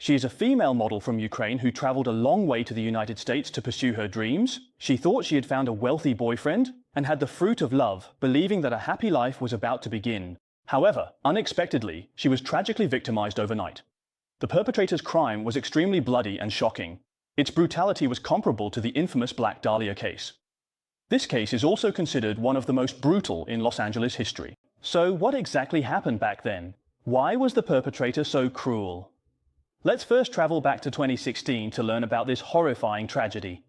She is a female model from Ukraine who traveled a long way to the United States to pursue her dreams. She thought she had found a wealthy boyfriend and had the fruit of love, believing that a happy life was about to begin. However, unexpectedly, she was tragically victimized overnight. The perpetrator's crime was extremely bloody and shocking. Its brutality was comparable to the infamous Black Dahlia case. This case is also considered one of the most brutal in Los Angeles history. So what exactly happened back then? Why was the perpetrator so cruel? Let's first travel back to 2016 to learn about this horrifying tragedy.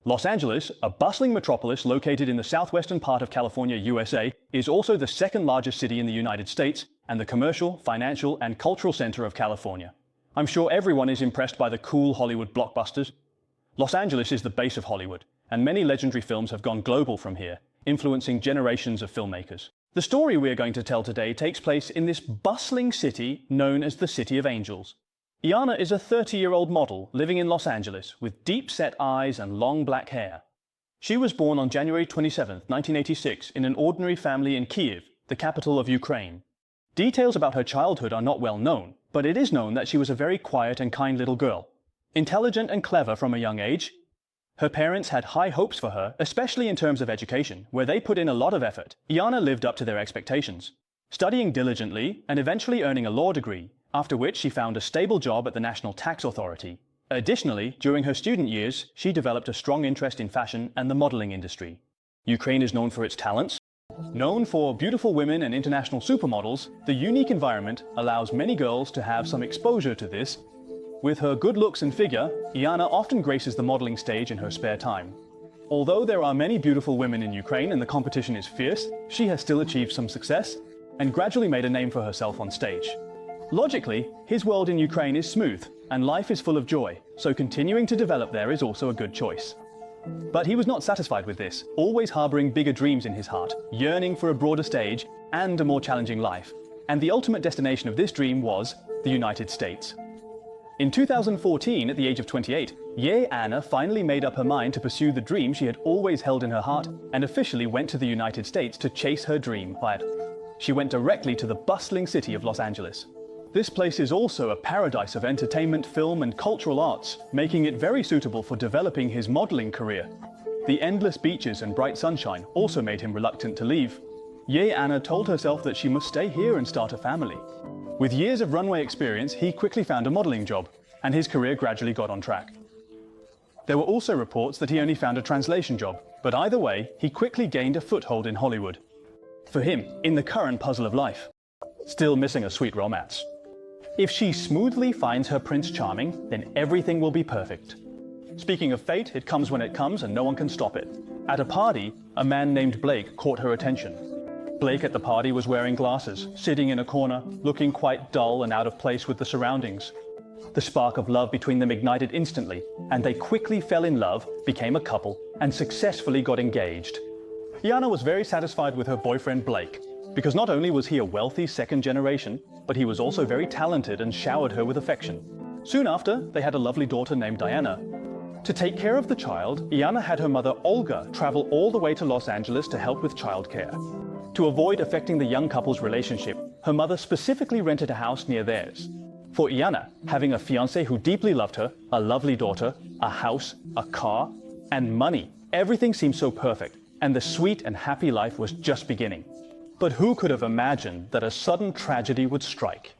Los Angeles, a bustling metropolis located in the southwestern part of California, USA, is also the second largest city in the United States and the commercial, financial, and cultural center of California. I'm sure everyone is impressed by the cool Hollywood blockbusters. Los Angeles is the base of Hollywood, and many legendary films have gone global from here, influencing generations of filmmakers. The story we are going to tell today takes place in this bustling city known as the City of Angels. Iana is a 30-year-old model living in Los Angeles with deep-set eyes and long black hair. She was born on January 27, 1986, in an ordinary family in Kyiv, the capital of Ukraine. Details about her childhood are not well known, but it is known that she was a very quiet and kind little girl. Intelligent and clever from a young age, her parents had high hopes for her, especially in terms of education, where they put in a lot of effort. Iana lived up to their expectations, studying diligently and eventually earning a law degree, after which she found a stable job at the National Tax Authority. Additionally, during her student years, she developed a strong interest in fashion and the modeling industry. Ukraine is known for its talents. Known for beautiful women and international supermodels, the unique environment allows many girls to have some exposure to this. With her good looks and figure, Iana often graces the modeling stage in her spare time. Although there are many beautiful women in Ukraine and the competition is fierce, she has still achieved some success and gradually made a name for herself on stage. Logically, his world in Ukraine is smooth and life is full of joy, so continuing to develop there is also a good choice. But he was not satisfied with this, always harboring bigger dreams in his heart, yearning for a broader stage and a more challenging life. And the ultimate destination of this dream was the United States. In 2014, at the age of 28, Anna finally made up her mind to pursue the dream she had always held in her heart and officially went to the United States to chase her dream. She went directly to the bustling city of Los Angeles. This place is also a paradise of entertainment, film, and cultural arts, making it very suitable for developing his modeling career. The endless beaches and bright sunshine also made him reluctant to leave. Anna told herself that she must stay here and start a family. With years of runway experience, he quickly found a modeling job, and his career gradually got on track. There were also reports that he only found a translation job, but either way, he quickly gained a foothold in Hollywood. For him, in the current puzzle of life, still missing a sweet romance. If she smoothly finds her Prince Charming, then everything will be perfect. Speaking of fate, it comes when it comes and no one can stop it. At a party, a man named Blake caught her attention. Blake at the party was wearing glasses, sitting in a corner, looking quite dull and out of place with the surroundings. The spark of love between them ignited instantly, and they quickly fell in love, became a couple, and successfully got engaged. Iana was very satisfied with her boyfriend Blake, because not only was he a wealthy second generation, but he was also very talented and showered her with affection. Soon after, they had a lovely daughter named Diana. To take care of the child, Iana had her mother Olga travel all the way to Los Angeles to help with childcare. To avoid affecting the young couple's relationship, her mother specifically rented a house near theirs. For Iana, having a fiancé who deeply loved her, a lovely daughter, a house, a car, and money, everything seemed so perfect, and the sweet and happy life was just beginning. But who could have imagined that a sudden tragedy would strike?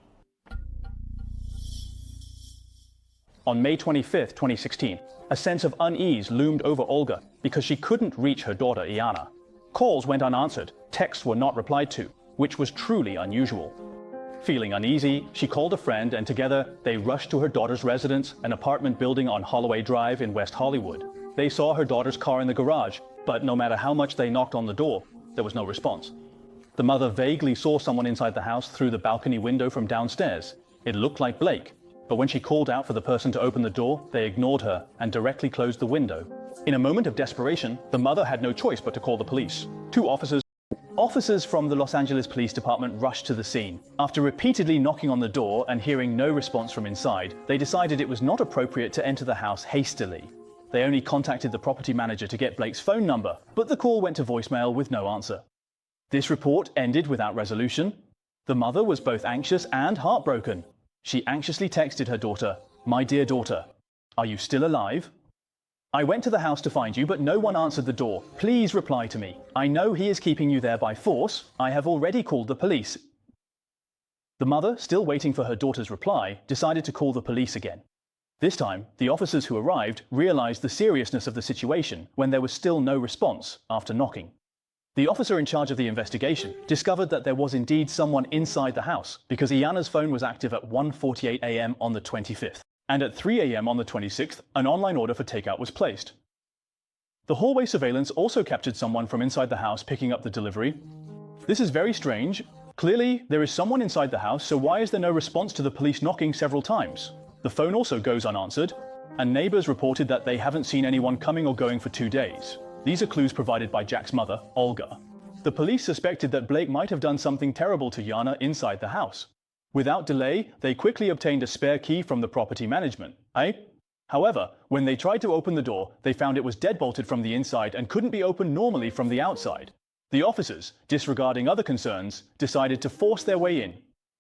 On May 25, 2016, a sense of unease loomed over Olga because she couldn't reach her daughter Iana. Calls went unanswered, texts were not replied to, which was truly unusual. Feeling uneasy, she called a friend and together they rushed to her daughter's residence, an apartment building on Holloway Drive in West Hollywood. They saw her daughter's car in the garage, but no matter how much they knocked on the door, there was no response. The mother vaguely saw someone inside the house through the balcony window from downstairs. It looked like Blake, but when she called out for the person to open the door, they ignored her and directly closed the window. In a moment of desperation, the mother had no choice but to call the police. Two officers from the Los Angeles Police Department rushed to the scene. After repeatedly knocking on the door and hearing no response from inside, they decided it was not appropriate to enter the house hastily. They only contacted the property manager to get Blake's phone number, but the call went to voicemail with no answer. This report ended without resolution. The mother was both anxious and heartbroken. She anxiously texted her daughter, "My dear daughter, are you still alive? I went to the house to find you, but no one answered the door. Please reply to me. I know he is keeping you there by force. I have already called the police." The mother, still waiting for her daughter's reply, decided to call the police again. This time, the officers who arrived realized the seriousness of the situation when there was still no response after knocking. The officer in charge of the investigation discovered that there was indeed someone inside the house because Iana's phone was active at 1:48 a.m. on the 25th. And at 3 a.m. on the 26th, an online order for takeout was placed. The hallway surveillance also captured someone from inside the house picking up the delivery. This is very strange. Clearly, there is someone inside the house, so why is there no response to the police knocking several times? The phone also goes unanswered, and neighbors reported that they haven't seen anyone coming or going for 2 days. These are clues provided by Jack's mother, Olga. The police suspected that Blake might have done something terrible to Iana inside the house. Without delay, they quickly obtained a spare key from the property management. However, when they tried to open the door, they found it was deadbolted from the inside and couldn't be opened normally from the outside. The officers, disregarding other concerns, decided to force their way in.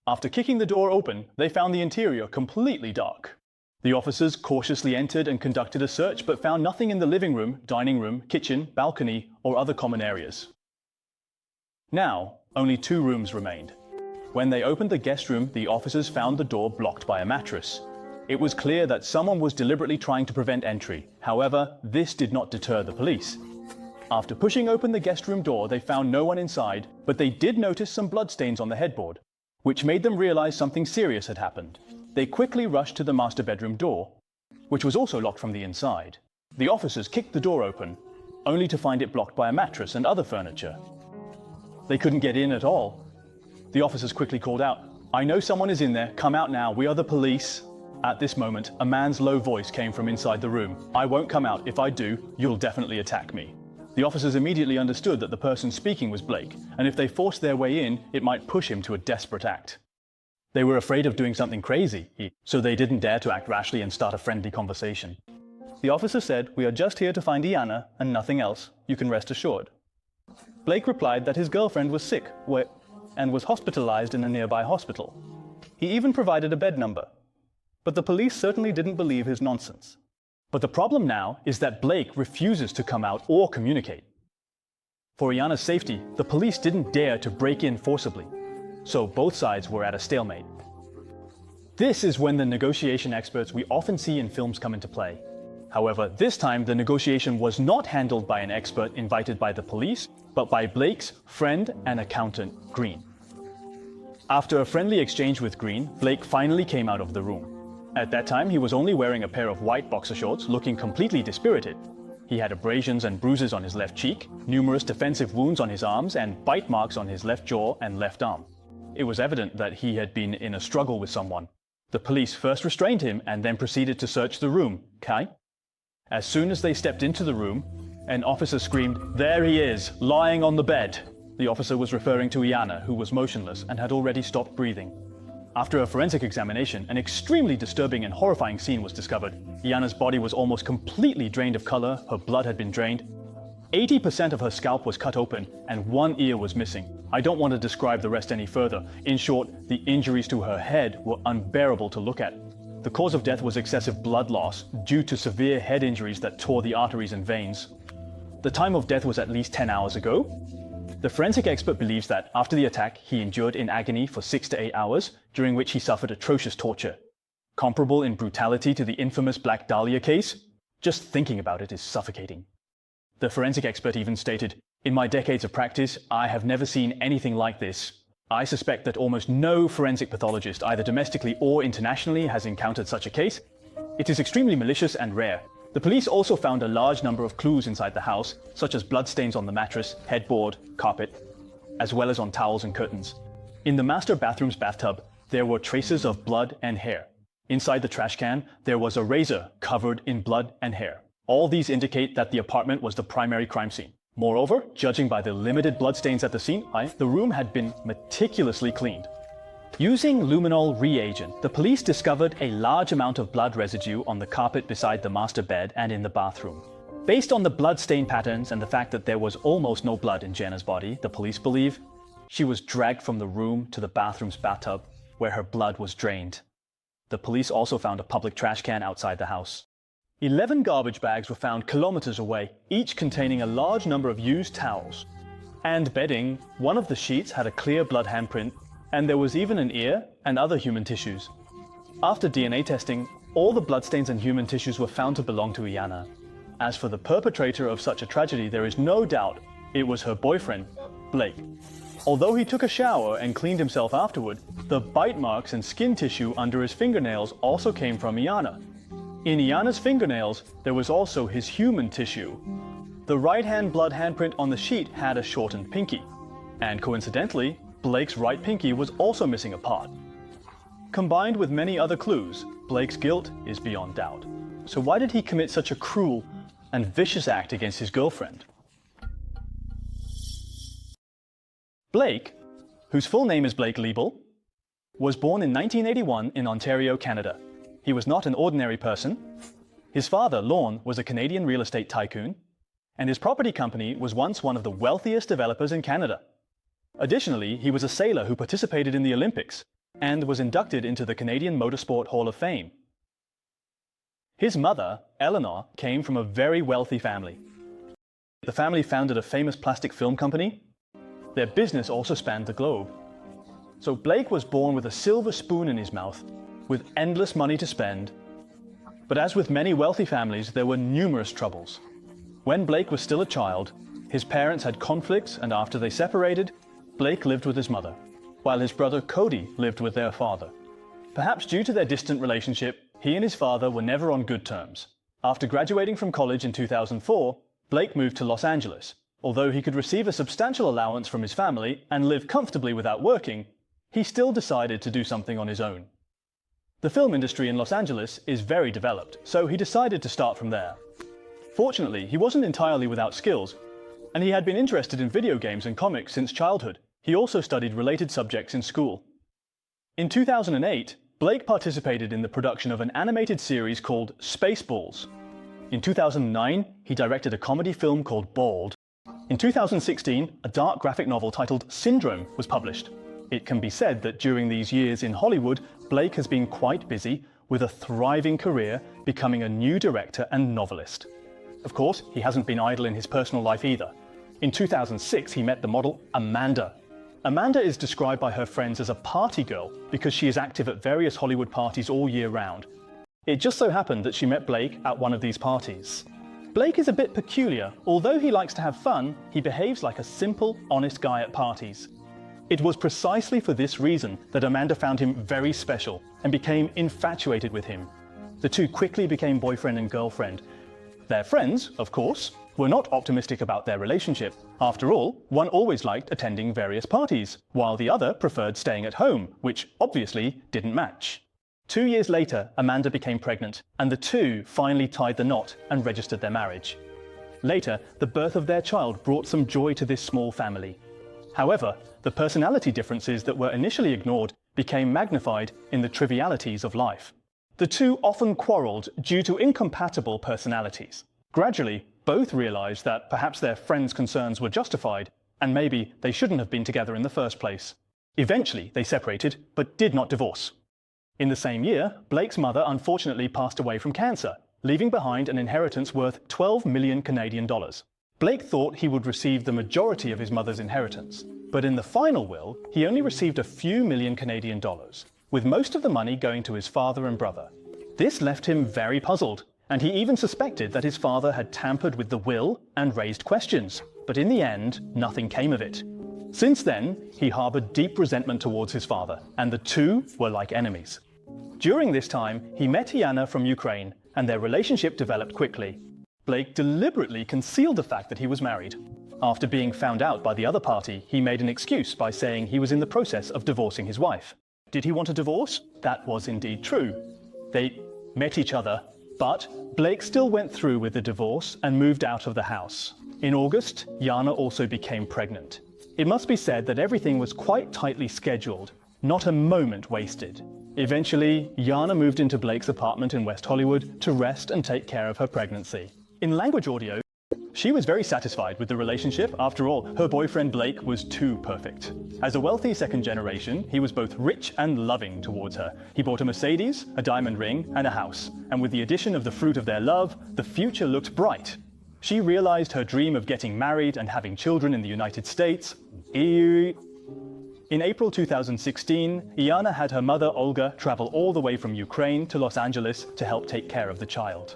After kicking the door open, they found the interior completely dark. The officers cautiously entered and conducted a search but found nothing in the living room, dining room, kitchen, balcony, or other common areas. Now, only 2 rooms remained. When they opened the guest room, the officers found the door blocked by a mattress. It was clear that someone was deliberately trying to prevent entry. However, this did not deter the police. After pushing open the guest room door, they found no one inside, but they did notice some bloodstains on the headboard, which made them realize something serious had happened. They quickly rushed to the master bedroom door, which was also locked from the inside. The officers kicked the door open, only to find it blocked by a mattress and other furniture. They couldn't get in at all. The officers quickly called out, "I know someone is in there. Come out now. We are the police." At this moment, a man's low voice came from inside the room. "I won't come out. If I do, you'll definitely attack me." The officers immediately understood that the person speaking was Blake, and if they forced their way in, it might push him to a desperate act. They were afraid of doing something crazy, so they didn't dare to act rashly and start a friendly conversation. The officer said, "We are just here to find Iana and nothing else. You can rest assured." Blake replied that his girlfriend was sick and was hospitalized in a nearby hospital. He even provided a bed number. But the police certainly didn't believe his nonsense. But the problem now is that Blake refuses to come out or communicate. For Iana's safety, the police didn't dare to break in forcibly, so both sides were at a stalemate. This is when the negotiation experts we often see in films come into play. However, this time the negotiation was not handled by an expert invited by the police, but by Blake's friend and accountant, Green. After a friendly exchange with Green, Blake finally came out of the room. At that time, he was only wearing a pair of white boxer shorts, looking completely dispirited. He had abrasions and bruises on his left cheek, numerous defensive wounds on his arms, and bite marks on his left jaw and left arm. It was evident that he had been in a struggle with someone. The police first restrained him and then proceeded to search the room. As soon as they stepped into the room, an officer screamed, "There he is, lying on the bed." The officer was referring to Iana, who was motionless and had already stopped breathing. After a forensic examination, an extremely disturbing and horrifying scene was discovered. Iana's body was almost completely drained of color, her blood had been drained. 80% of her scalp was cut open, and 1 ear was missing. I don't want to describe the rest any further. In short, the injuries to her head were unbearable to look at. The cause of death was excessive blood loss due to severe head injuries that tore the arteries and veins. The time of death was at least 10 hours ago. The forensic expert believes that after the attack, he endured in agony for 6 to 8 hours, during which he suffered atrocious torture. Comparable in brutality to the infamous Black Dahlia case? Just thinking about it is suffocating. The forensic expert even stated, "In my decades of practice, I have never seen anything like this. I suspect that almost no forensic pathologist, either domestically or internationally, has encountered such a case. It is extremely malicious and rare." The police also found a large number of clues inside the house, such as bloodstains on the mattress, headboard, carpet, as well as on towels and curtains. In the master bathroom's bathtub, there were traces of blood and hair. Inside the trash can, there was a razor covered in blood and hair. All these indicate that the apartment was the primary crime scene. Moreover, judging by the limited bloodstains at the scene, the room had been meticulously cleaned. Using luminol reagent, the police discovered a large amount of blood residue on the carpet beside the master bed and in the bathroom. Based on the blood stain patterns and the fact that there was almost no blood in Jenna's body, the police believe She was dragged from the room to the bathroom's bathtub, where her blood was drained. The police also found a public trash can outside the house. 11 garbage bags were found kilometers away, each containing a large number of used towels. And bedding, one of the sheets had a clear blood handprint, and there was even an ear and other human tissues. After DNA testing, all the bloodstains and human tissues were found to belong to Iana. As for the perpetrator of such a tragedy, there is no doubt it was her boyfriend, Blake. Although he took a shower and cleaned himself afterward, the bite marks and skin tissue under his fingernails also came from Iana. In Iana's fingernails, there was also his human tissue. The right-hand blood handprint on the sheet had a shortened pinky. And coincidentally, Blake's right pinky was also missing a part. Combined with many other clues, Blake's guilt is beyond doubt. So why did he commit such a cruel and vicious act against his girlfriend? Blake, whose full name is Blake Liebel, was born in 1981 in Ontario, Canada. He was not an ordinary person. His father, Lorne, was a Canadian real estate tycoon, and his property company was once one of the wealthiest developers in Canada. Additionally, he was a sailor who participated in the Olympics and was inducted into the Canadian Motorsport Hall of Fame. His mother, Eleanor, came from a very wealthy family. The family founded a famous plastic film company. Their business also spanned the globe. So Blake was born with a silver spoon in his mouth, with endless money to spend. But as with many wealthy families, there were numerous troubles. When Blake was still a child, his parents had conflicts, and after they separated, Blake lived with his mother, while his brother Cody lived with their father. Perhaps due to their distant relationship, he and his father were never on good terms. After graduating from college in 2004, Blake moved to Los Angeles. Although he could receive a substantial allowance from his family and live comfortably without working, he still decided to do something on his own. The film industry in Los Angeles is very developed, so he decided to start from there. Fortunately, he wasn't entirely without skills, and he had been interested in video games and comics since childhood. He also studied related subjects in school. In 2008, Blake participated in the production of an animated series called Spaceballs. In 2009, he directed a comedy film called Bald. In 2016, a dark graphic novel titled Syndrome was published. It can be said that during these years in Hollywood, Blake has been quite busy with a thriving career, becoming a new director and novelist. Of course, he hasn't been idle in his personal life either. In 2006, he met the model Amanda. Amanda is described by her friends as a party girl because she is active at various Hollywood parties all year round. It just so happened that she met Blake at one of these parties. Blake is a bit peculiar. Although he likes to have fun, he behaves like a simple, honest guy at parties. It was precisely for this reason that Amanda found him very special and became infatuated with him. The two quickly became boyfriend and girlfriend. Their friends, of course, were not optimistic about their relationship. After all, one always liked attending various parties, while the other preferred staying at home, which obviously didn't match. 2 years later, Amanda became pregnant, and the two finally tied the knot and registered their marriage. Later, the birth of their child brought some joy to this small family. However, the personality differences that were initially ignored became magnified in the trivialities of life. The two often quarreled due to incompatible personalities. Gradually, both realized that perhaps their friends' concerns were justified, and maybe they shouldn't have been together in the first place. Eventually, they separated, but did not divorce. In the same year, Blake's mother unfortunately passed away from cancer, leaving behind an inheritance worth 12 million Canadian dollars. Blake thought he would receive the majority of his mother's inheritance, but in the final will, he only received a few million Canadian dollars, with most of the money going to his father and brother. This left him very puzzled, and he even suspected that his father had tampered with the will and raised questions, but in the end, nothing came of it. Since then, he harbored deep resentment towards his father, and the two were like enemies. During this time, he met Iana from Ukraine, and their relationship developed quickly. Blake deliberately concealed the fact that he was married. After being found out by the other party, he made an excuse by saying he was in the process of divorcing his wife. Did he want a divorce? That was indeed true. They met each other, but Blake still went through with the divorce and moved out of the house. In August, Iana also became pregnant. It must be said that everything was quite tightly scheduled, not a moment wasted. Eventually, Iana moved into Blake's apartment in West Hollywood to rest and take care of her pregnancy. In language audio, She was very satisfied with the relationship. After all, her boyfriend Blake was too perfect. As a wealthy second generation, he was both rich and loving towards her. He bought a Mercedes, a diamond ring, and a house. And with the addition of the fruit of their love, the future looked bright. She realized her dream of getting married and having children in the United States. Eerie. In April 2016, Iana had her mother Olga travel all the way from Ukraine to Los Angeles to help take care of the child.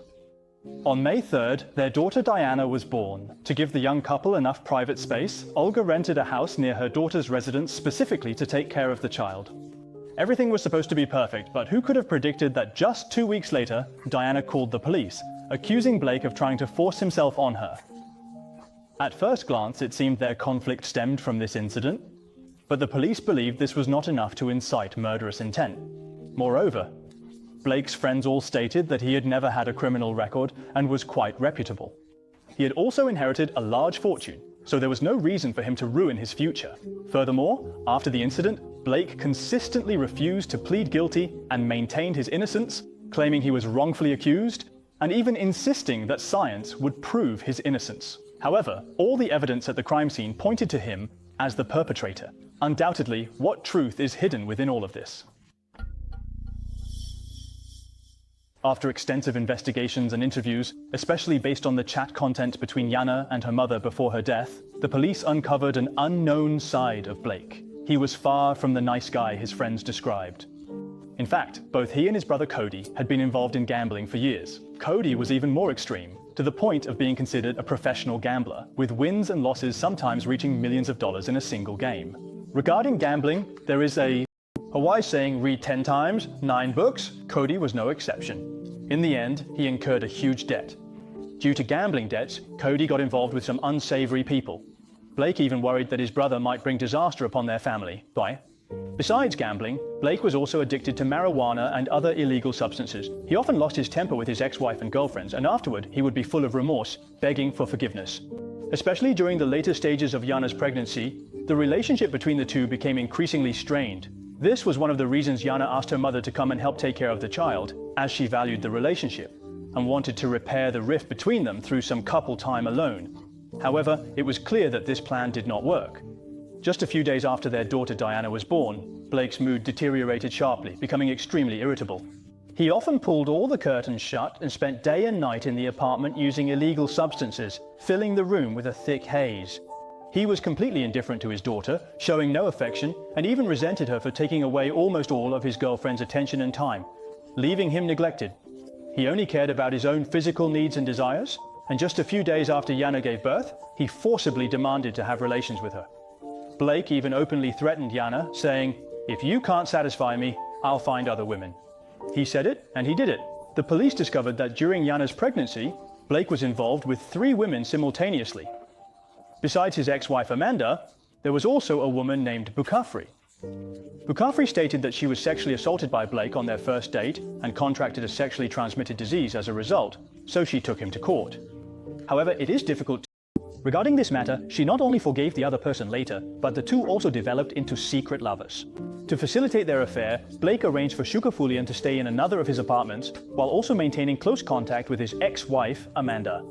On May 3rd, their daughter Diana was born. To give the young couple enough private space, Olga rented a house near her daughter's residence specifically to take care of the child. Everything was supposed to be perfect, but who could have predicted that just 2 weeks later, Diana called the police, accusing Blake of trying to force himself on her. At first glance, it seemed their conflict stemmed from this incident, but the police believed this was not enough to incite murderous intent. Moreover, Blake's friends all stated that he had never had a criminal record and was quite reputable. He had also inherited a large fortune, so there was no reason for him to ruin his future. Furthermore, after the incident, Blake consistently refused to plead guilty and maintained his innocence, claiming he was wrongfully accused, and even insisting that science would prove his innocence. However, all the evidence at the crime scene pointed to him as the perpetrator. Undoubtedly, what truth is hidden within all of this? After extensive investigations and interviews, especially based on the chat content between Yana and her mother before her death, the police uncovered an unknown side of Blake. He was far from the nice guy his friends described. In fact, both he and his brother Cody had been involved in gambling for years. Cody was even more extreme, to the point of being considered a professional gambler, with wins and losses sometimes reaching millions of dollars in a single game. Regarding gambling, there is a wise saying, read 10 times, 9 books. Cody was no exception. In the end, he incurred a huge debt. Due to gambling debts, Cody got involved with some unsavory people. Blake even worried that his brother might bring disaster upon their family. Why? Besides gambling, Blake was also addicted to marijuana and other illegal substances. He often lost his temper with his ex-wife and girlfriends, and afterward, he would be full of remorse, begging for forgiveness. Especially during the later stages of Yana's pregnancy, the relationship between the two became increasingly strained. This was one of the reasons Yana asked her mother to come and help take care of the child, as she valued the relationship, and wanted to repair the rift between them through some couple time alone. However, it was clear that this plan did not work. Just a few days after their daughter Diana was born, Blake's mood deteriorated sharply, becoming extremely irritable. He often pulled all the curtains shut and spent day and night in the apartment using illegal substances, filling the room with a thick haze. He was completely indifferent to his daughter, showing no affection, and even resented her for taking away almost all of his girlfriend's attention and time, leaving him neglected. He only cared about his own physical needs and desires, and just a few days after Yana gave birth, he forcibly demanded to have relations with her. Blake even openly threatened Yana, saying, "If you can't satisfy me, I'll find other women." He said it, and he did it. The police discovered that during Yana's pregnancy, Blake was involved with 3 women simultaneously. Besides his ex-wife Amanda, there was also a woman named Bukafri. Bukafri stated that she was sexually assaulted by Blake on their first date and contracted a sexually transmitted disease as a result, so she took him to court. However, it is difficult. Regarding this matter, she not only forgave the other person later, but the two also developed into secret lovers. To facilitate their affair, Blake arranged for Shukafulian to stay in another of his apartments, while also maintaining close contact with his ex-wife, Amanda.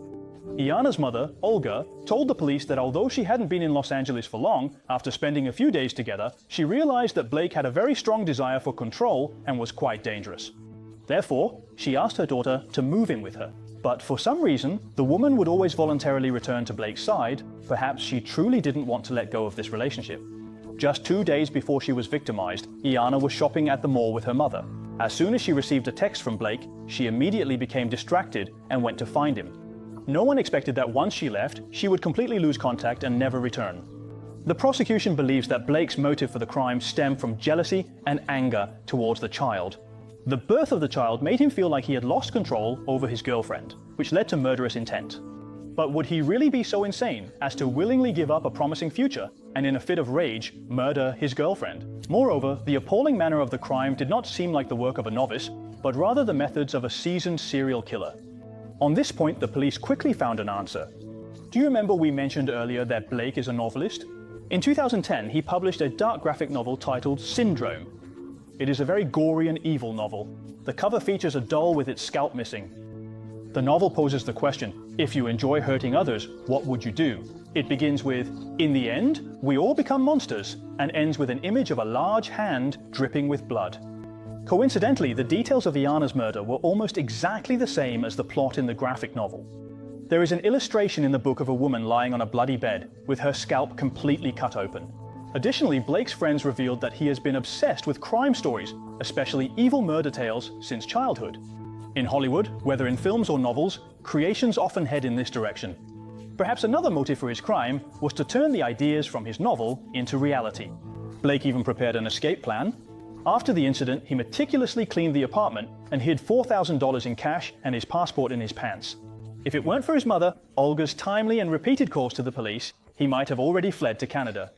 Iana's mother, Olga, told the police that although she hadn't been in Los Angeles for long, after spending a few days together, she realized that Blake had a very strong desire for control and was quite dangerous. Therefore, she asked her daughter to move in with her. But for some reason, the woman would always voluntarily return to Blake's side. Perhaps she truly didn't want to let go of this relationship. Just 2 days before she was victimized, Iana was shopping at the mall with her mother. As soon as she received a text from Blake, she immediately became distracted and went to find him. No one expected that once she left, she would completely lose contact and never return. The prosecution believes that Blake's motive for the crime stemmed from jealousy and anger towards the child. The birth of the child made him feel like he had lost control over his girlfriend, which led to murderous intent. But would he really be so insane as to willingly give up a promising future and in a fit of rage murder his girlfriend? Moreover, the appalling manner of the crime did not seem like the work of a novice, but rather the methods of a seasoned serial killer. On this point, the police quickly found an answer. Do you remember we mentioned earlier that Blake is a novelist? In 2010, he published a dark graphic novel titled Syndrome. It is a very gory and evil novel. The cover features a doll with its scalp missing. The novel poses the question, if you enjoy hurting others, what would you do? It begins with, in the end, we all become monsters, and ends with an image of a large hand dripping with blood. Coincidentally, the details of Iana's murder were almost exactly the same as the plot in the graphic novel. There is an illustration in the book of a woman lying on a bloody bed, with her scalp completely cut open. Additionally, Blake's friends revealed that he has been obsessed with crime stories, especially evil murder tales, since childhood. In Hollywood, whether in films or novels, creations often head in this direction. Perhaps another motive for his crime was to turn the ideas from his novel into reality. Blake even prepared an escape plan. After the incident, he meticulously cleaned the apartment and hid $4,000 in cash and his passport in his pants. If it weren't for his mother, Olga's timely and repeated calls to the police, he might have already fled to Canada.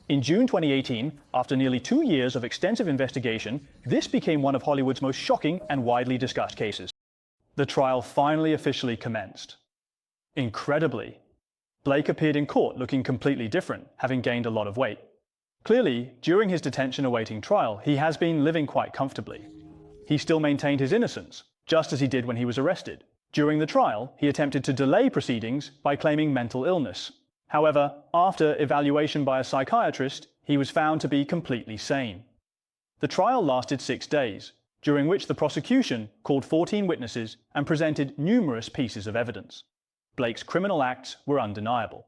In June 2018, after nearly 2 years of extensive investigation, this became one of Hollywood's most shocking and widely discussed cases. The trial finally officially commenced. Incredibly, Blake appeared in court looking completely different, having gained a lot of weight. Clearly, during his detention awaiting trial, he has been living quite comfortably. He still maintained his innocence, just as he did when he was arrested. During the trial, he attempted to delay proceedings by claiming mental illness. However, after evaluation by a psychiatrist, he was found to be completely sane. The trial lasted 6 days, during which the prosecution called 14 witnesses and presented numerous pieces of evidence. Blake's criminal acts were undeniable.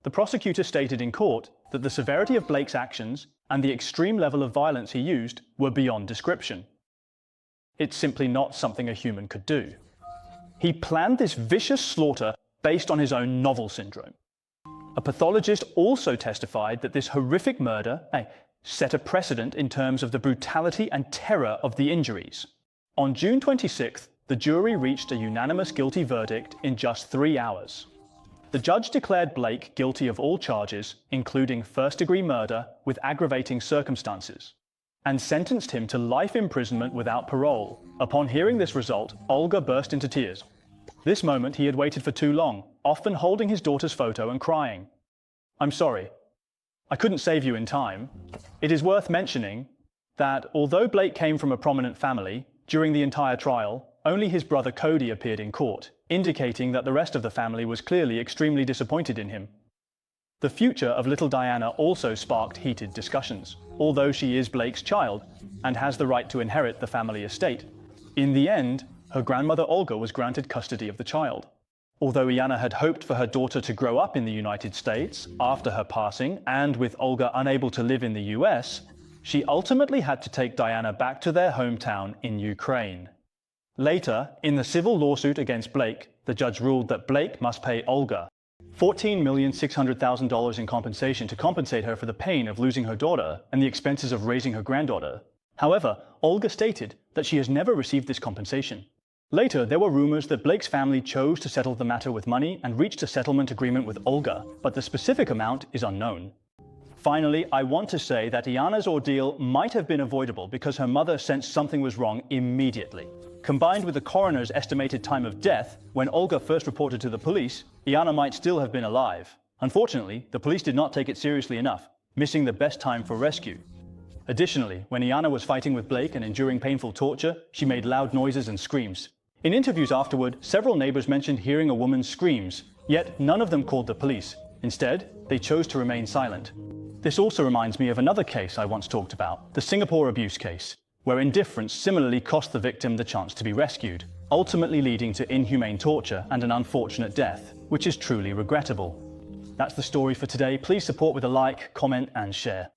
The prosecutor stated in court that the severity of Blake's actions and the extreme level of violence he used were beyond description. It's simply not something a human could do. He planned this vicious slaughter based on his own novel syndrome. A pathologist also testified that this horrific murder set a precedent in terms of the brutality and terror of the injuries. On June 26th, the jury reached a unanimous guilty verdict in just 3 hours. The judge declared Blake guilty of all charges, including first-degree murder with aggravating circumstances, and sentenced him to life imprisonment without parole. Upon hearing this result, Olga burst into tears. This moment he had waited for too long, often holding his daughter's photo and crying. "I'm sorry. I couldn't save you in time." It is worth mentioning that although Blake came from a prominent family, during the entire trial, only his brother Cody appeared in court, indicating that the rest of the family was clearly extremely disappointed in him. The future of little Diana also sparked heated discussions, although she is Blake's child and has the right to inherit the family estate. In the end, her grandmother Olga was granted custody of the child. Although Iana had hoped for her daughter to grow up in the United States after her passing, and with Olga unable to live in the US, she ultimately had to take Diana back to their hometown in Ukraine. Later, in the civil lawsuit against Blake, the judge ruled that Blake must pay Olga $14,600,000 in compensation to compensate her for the pain of losing her daughter and the expenses of raising her granddaughter. However, Olga stated that she has never received this compensation. Later, there were rumors that Blake's family chose to settle the matter with money and reached a settlement agreement with Olga, but the specific amount is unknown. Finally, I want to say that Iana's ordeal might have been avoidable because her mother sensed something was wrong immediately. Combined with the coroner's estimated time of death, when Olga first reported to the police, Iana might still have been alive. Unfortunately, the police did not take it seriously enough, missing the best time for rescue. Additionally, when Iana was fighting with Blake and enduring painful torture, she made loud noises and screams. In interviews afterward, several neighbors mentioned hearing a woman's screams, yet none of them called the police. Instead, they chose to remain silent. This also reminds me of another case I once talked about, the Singapore abuse case, where indifference similarly cost the victim the chance to be rescued, ultimately leading to inhumane torture and an unfortunate death, which is truly regrettable. That's the story for today. Please support with a like, comment, and share.